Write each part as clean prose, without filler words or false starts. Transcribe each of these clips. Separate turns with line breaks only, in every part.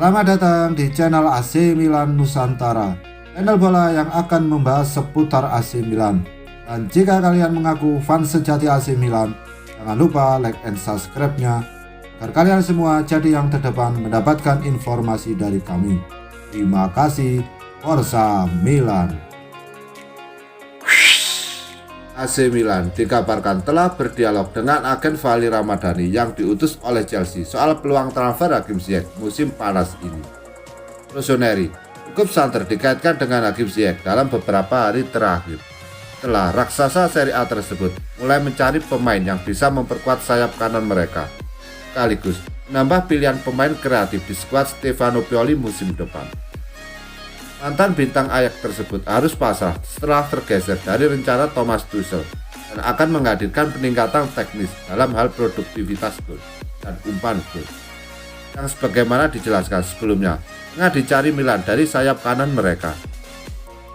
Selamat datang di channel AC Milan Nusantara, channel bola yang akan membahas seputar AC Milan. Dan jika kalian mengaku fans sejati AC Milan, jangan lupa like and subscribe-nya agar kalian semua jadi yang terdepan mendapatkan informasi dari kami. Terima kasih. Forza Milan. AC Milan dikabarkan telah berdialog dengan agen Vali Ramadhani yang diutus oleh Chelsea soal peluang transfer Hakim Ziyech musim panas ini. Rossoneri cukup santer dikaitkan dengan Hakim Ziyech dalam beberapa hari terakhir, setelah raksasa Serie A tersebut mulai mencari pemain yang bisa memperkuat sayap kanan mereka, sekaligus menambah pilihan pemain kreatif di skuad Stefano Pioli musim depan. Mantan bintang Ajax tersebut harus pasrah setelah tergeser dari rencana Thomas Tuchel dan akan menghadirkan peningkatan teknis dalam hal produktivitas gol dan umpan gol, yang sebagaimana dijelaskan sebelumnya tengah dicari Milan dari sayap kanan mereka.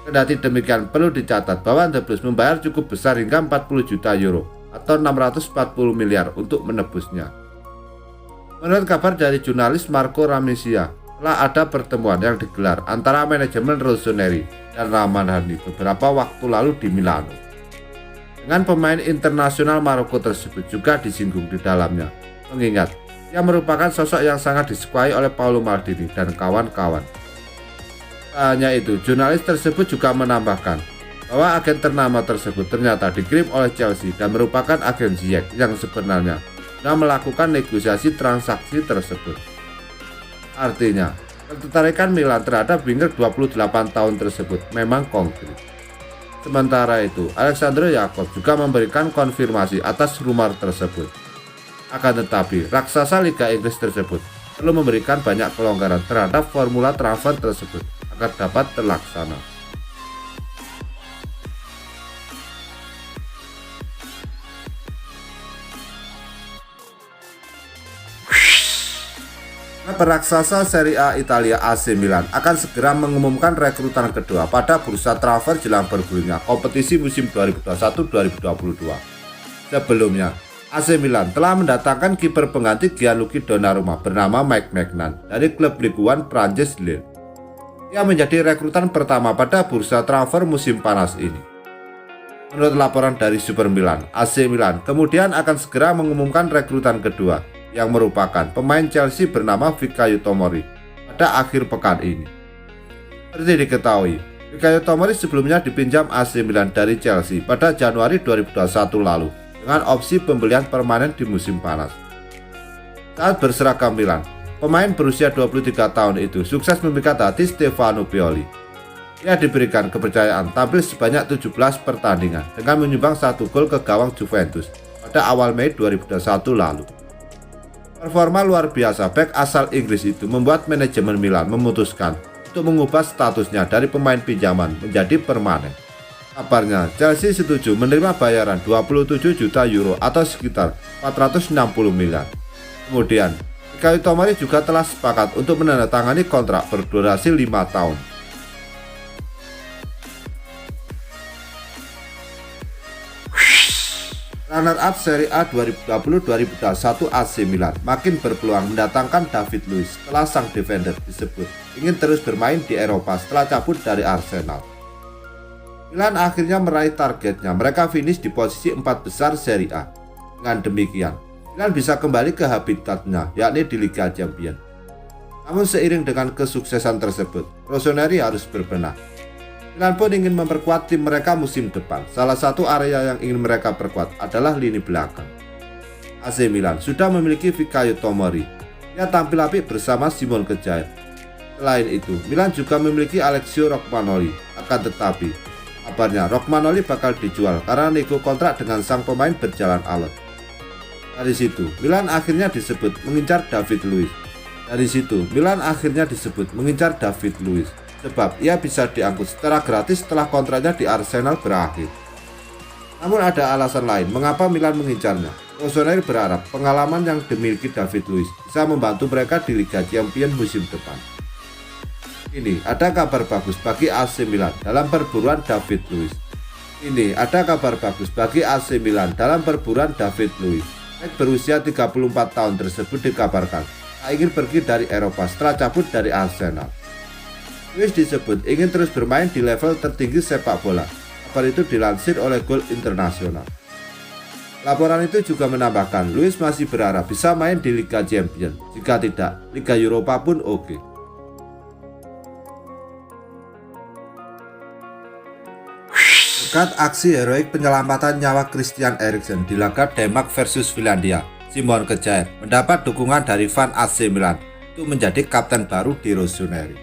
Kendati demikian, perlu dicatat bahwa The Blues membayar cukup besar hingga 40 juta euro atau 640 miliar untuk menebusnya. Menurut kabar dari jurnalis Marco Ramisia, telah ada pertemuan yang digelar antara manajemen Rossoneri dan Ramadhani beberapa waktu lalu di Milano. Dengan pemain internasional Maroko tersebut juga disinggung di dalamnya, mengingat ia merupakan sosok yang sangat disukai oleh Paolo Maldini dan kawan-kawan. Tak hanya itu, jurnalis tersebut juga menambahkan bahwa agen ternama tersebut ternyata dikirim oleh Chelsea dan merupakan agen Ziyech yang sebenarnya sudah melakukan negosiasi transaksi tersebut. Artinya, ketertarikan Milan terhadap winger 28 tahun tersebut memang konkret. Sementara itu, Alexandre Jacob juga memberikan konfirmasi atas rumor tersebut. Akan tetapi, raksasa Liga Inggris tersebut perlu memberikan banyak kelonggaran terhadap formula transfer tersebut agar dapat terlaksana. Raksasa Serie A Italia AC Milan akan segera mengumumkan rekrutan kedua pada bursa transfer jelang bergulirnya kompetisi musim 2021-2022. Sebelumnya, AC Milan telah mendatangkan kiper pengganti Gianluigi Donnarumma bernama Mike Maignan dari klub Ligue 1 Prancis Lille. Ia menjadi rekrutan pertama pada bursa transfer musim panas ini. Menurut laporan dari Super Milan, AC Milan kemudian akan segera mengumumkan rekrutan kedua, yang merupakan pemain Chelsea bernama Fikayo Tomori pada akhir pekan ini. Seperti diketahui, Fikayo Tomori sebelumnya dipinjam AC Milan dari Chelsea pada Januari 2021 lalu dengan opsi pembelian permanen di musim panas. Saat berseragam Milan, pemain berusia 23 tahun itu sukses memikat hati Stefano Pioli. Ia diberikan kepercayaan tampil sebanyak 17 pertandingan dengan menyumbang 1 gol ke gawang Juventus pada awal Mei 2021 lalu. Performa luar biasa bek asal Inggris itu membuat manajemen Milan memutuskan untuk mengubah statusnya dari pemain pinjaman menjadi permanen. Kabarnya, Chelsea setuju menerima bayaran 27 juta euro atau sekitar 460 miliar. Kemudian, Fikayo Tomori juga telah sepakat untuk menandatangani kontrak berdurasi 5 tahun. Runner-up Serie A 2020-2021 AC Milan makin berpeluang mendatangkan David Luiz setelah sang defender disebut ingin terus bermain di Eropa setelah cabut dari Arsenal. Milan akhirnya meraih targetnya, mereka finish di posisi 4 besar Serie A. Dengan demikian, Milan bisa kembali ke habitatnya, yakni di Liga Champions. Namun seiring dengan kesuksesan tersebut, Rossoneri harus berbenah. Milan pun ingin memperkuat tim mereka musim depan. Salah satu area yang ingin mereka perkuat adalah lini belakang. AC Milan sudah memiliki Fikayo Tomori. Ia tampil apik bersama Simon Kjaer. Selain itu, Milan juga memiliki Alessio Romagnoli. Akan tetapi, kabarnya Romagnoli bakal dijual karena nego kontrak dengan sang pemain berjalan alot. Dari situ, Milan akhirnya disebut mengincar David Luiz. Sebab ia bisa diangkut secara gratis setelah kontraknya di Arsenal berakhir. Namun ada alasan lain mengapa Milan mengincarnya. Rossoneri berharap pengalaman yang dimiliki David Luiz bisa membantu mereka di Liga Champions musim depan. Ini ada kabar bagus bagi AC Milan dalam perburuan David Luiz. Bek berusia 34 tahun tersebut dikabarkan tak ingin pergi dari Eropa setelah cabut dari Arsenal. Luis disebut ingin terus bermain di level tertinggi sepak bola. Kabar itu dilansir oleh Goal International. Laporan itu juga menambahkan, Luis masih berharap bisa main di Liga Champions. Jika tidak, Liga Eropa pun oke. Berkat aksi heroik penyelamatan nyawa Christian Eriksen di laga Denmark versus Finlandia, Simon Kjær mendapat dukungan dari fan AC Milan untuk menjadi kapten baru di Rossoneri.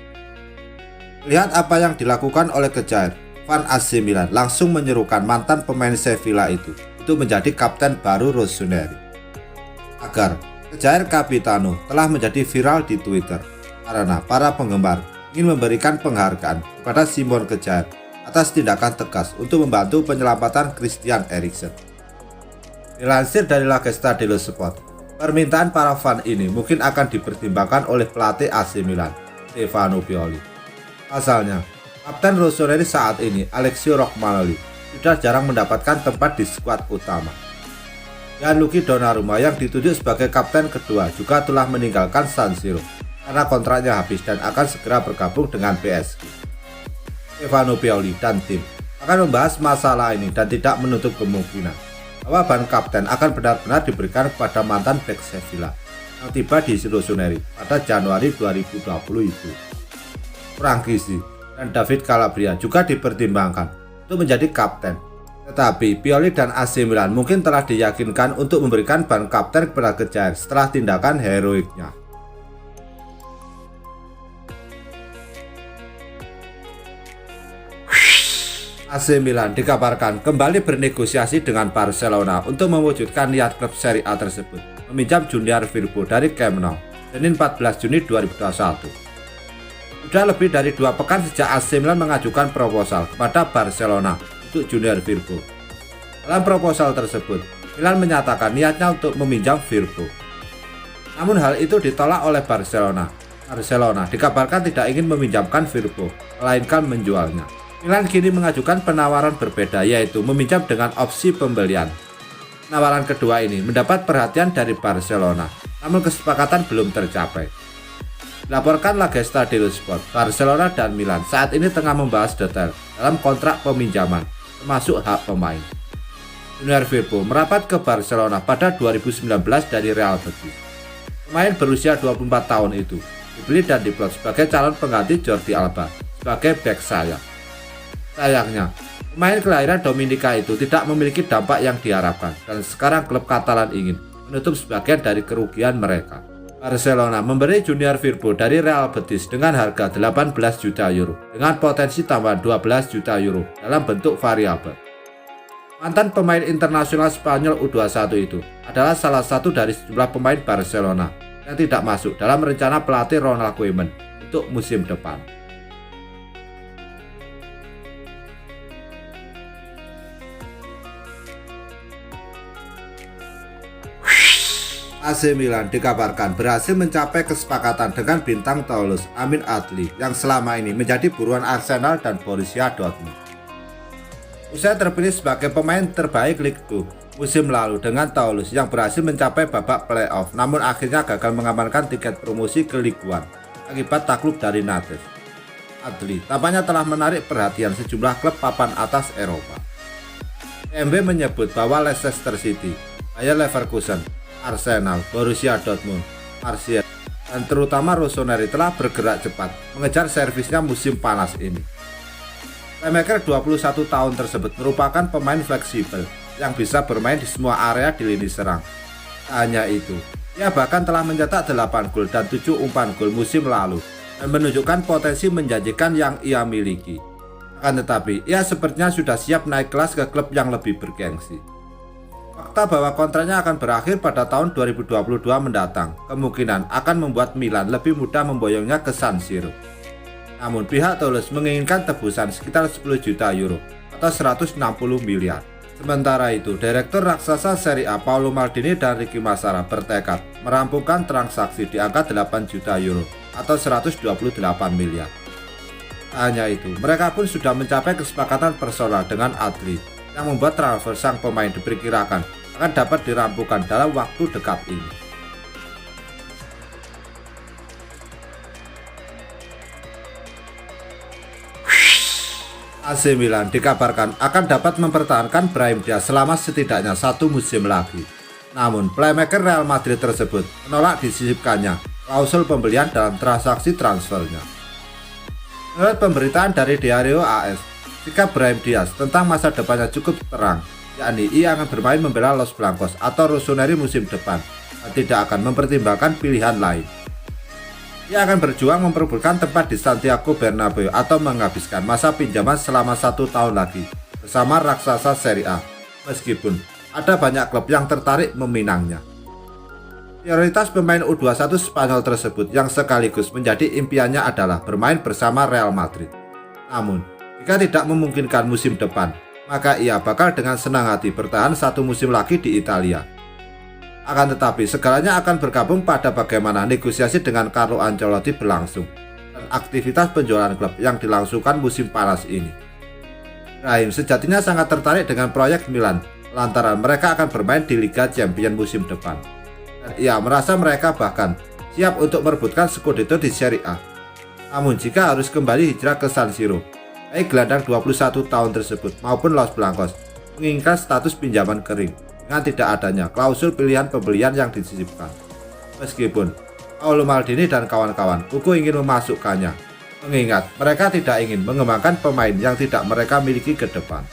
Lihat apa yang dilakukan oleh Kjær, fan AC Milan langsung menyerukan mantan pemain Sevilla itu untuk menjadi kapten baru Rossoneri. Agar Kjær Capitano telah menjadi viral di Twitter karena para penggemar ingin memberikan penghargaan kepada Simon Kjær atas tindakan tegas untuk membantu penyelamatan Christian Eriksen. Dilansir dari La Gazzetta dello Sport, permintaan para fan ini mungkin akan dipertimbangkan oleh pelatih AC Milan, Stefano Pioli. Pasalnya, kapten Rossoneri saat ini, Alessio Romagnoli, sudah jarang mendapatkan tempat di skuad utama. Gianluigi Donnarumma yang ditunjuk sebagai kapten kedua juga telah meninggalkan San Siro karena kontraknya habis dan akan segera bergabung dengan PSG. Stefano Pioli dan tim akan membahas masalah ini dan tidak menutup kemungkinan bahwa ban kapten akan benar-benar diberikan kepada mantan bek Sevilla yang tiba di Rossoneri pada Januari 2020 itu. Franchisi dan David Calabria juga dipertimbangkan untuk menjadi kapten. Tetapi Pioli dan AC Milan mungkin telah diyakinkan untuk memberikan ban kapten kepada Kjær setelah tindakan heroiknya. AC Milan dikabarkan kembali bernegosiasi dengan Barcelona untuk mewujudkan niat klub Serie A tersebut meminjam Junior Firpo dari Camp Nou, Senin 14 Juni 2021. Sudah lebih dari 2 pekan sejak AC Milan mengajukan proposal kepada Barcelona untuk Junior Firpo. Dalam proposal tersebut, Milan menyatakan niatnya untuk meminjam Firpo. Namun hal itu ditolak oleh Barcelona. Barcelona dikabarkan tidak ingin meminjamkan Firpo, melainkan menjualnya. Milan kini mengajukan penawaran berbeda, yaitu meminjam dengan opsi pembelian. Penawaran kedua ini mendapat perhatian dari Barcelona, namun kesepakatan belum tercapai. Dilaporkan La Gazzetta dello Sport, Barcelona dan Milan saat ini tengah membahas detail dalam kontrak peminjaman, termasuk hak pemain. Junior Firpo merapat ke Barcelona pada 2019 dari Real Betis. Pemain berusia 24 tahun itu dibeli dan diplot sebagai calon pengganti Jordi Alba sebagai bek sayap. Sayangnya, pemain kelahiran Dominika itu tidak memiliki dampak yang diharapkan dan sekarang klub Katalan ingin menutup sebagian dari kerugian mereka. Barcelona memberi Junior Firpo dari Real Betis dengan harga 18 juta euro dengan potensi tambahan 12 juta euro dalam bentuk variabel. Mantan pemain internasional Spanyol U21 itu adalah salah satu dari sejumlah pemain Barcelona yang tidak masuk dalam rencana pelatih Ronald Koeman untuk musim depan. AC Milan dikabarkan berhasil mencapai kesepakatan dengan bintang Toulouse Amin Adli yang selama ini menjadi buruan Arsenal dan Borussia Dortmund. Usai terpilih sebagai pemain terbaik Ligue 2 musim lalu dengan Toulouse yang berhasil mencapai babak playoff, namun akhirnya gagal mengamankan tiket promosi ke Ligue 1 akibat takluk dari Nantes. Adli tampaknya telah menarik perhatian sejumlah klub papan atas Eropa. TMB menyebut bahwa Leicester City, Bayer Leverkusen, Arsenal, Borussia Dortmund, Marseille, dan terutama Rossoneri telah bergerak cepat mengejar servisnya musim panas ini. Playmaker 21 tahun tersebut merupakan pemain fleksibel yang bisa bermain di semua area di lini serang. Tak hanya itu, ia bahkan telah mencetak 8 gol dan 7 umpan gol musim lalu dan menunjukkan potensi menjanjikan yang ia miliki. Akan tetapi, ia sepertinya sudah siap naik kelas ke klub yang lebih bergengsi. Fakta bahwa kontraknya akan berakhir pada tahun 2022 mendatang kemungkinan akan membuat Milan lebih mudah memboyongnya ke San Siro. Namun pihak Toulouse menginginkan tebusan sekitar 10 juta euro atau 160 miliar. Sementara itu, Direktur Raksasa Serie A Paolo Maldini dan Ricky Massara bertekad merampungkan transaksi di angka 8 juta euro atau 128 miliar. Tak hanya itu, mereka pun sudah mencapai kesepakatan personal dengan Adli yang membuat transfer sang pemain diperkirakan akan dapat dirampungkan dalam waktu dekat ini. AC Milan dikabarkan akan dapat mempertahankan Brahim Diaz selama setidaknya 1 musim lagi. Namun, playmaker Real Madrid tersebut menolak disisipkannya klausul pembelian dalam transaksi transfernya. Menurut pemberitaan dari Diario AS, sikap Brahim Diaz tentang masa depannya cukup terang, yakni ia akan bermain membela Los Blancos atau Rossoneri musim depan dan tidak akan mempertimbangkan pilihan lain. Ia akan berjuang memperebutkan tempat di Santiago Bernabeu atau menghabiskan masa pinjaman selama 1 tahun lagi bersama raksasa Serie A, meskipun ada banyak klub yang tertarik meminangnya. Prioritas pemain U21 Spanyol tersebut yang sekaligus menjadi impiannya adalah bermain bersama Real Madrid. Namun, jika tidak memungkinkan musim depan, maka ia bakal dengan senang hati bertahan 1 musim lagi di Italia. Akan tetapi, segalanya akan bergabung pada bagaimana negosiasi dengan Carlo Ancelotti berlangsung dan aktivitas penjualan klub yang dilangsungkan musim panas ini. Brahim sejatinya sangat tertarik dengan proyek Milan lantaran mereka akan bermain di Liga Champions musim depan. Dan ia merasa mereka bahkan siap untuk merebutkan Scudetto di Serie A. Namun jika harus kembali hijrah ke San Siro, baik gelandang 21 tahun tersebut maupun Los Blancos menginginkan status pinjaman kering dengan tidak adanya klausul pilihan pembelian yang disisipkan. Meskipun Paolo Maldini dan kawan-kawan Kuku ingin memasukkannya, mengingat mereka tidak ingin mengembangkan pemain yang tidak mereka miliki ke depan.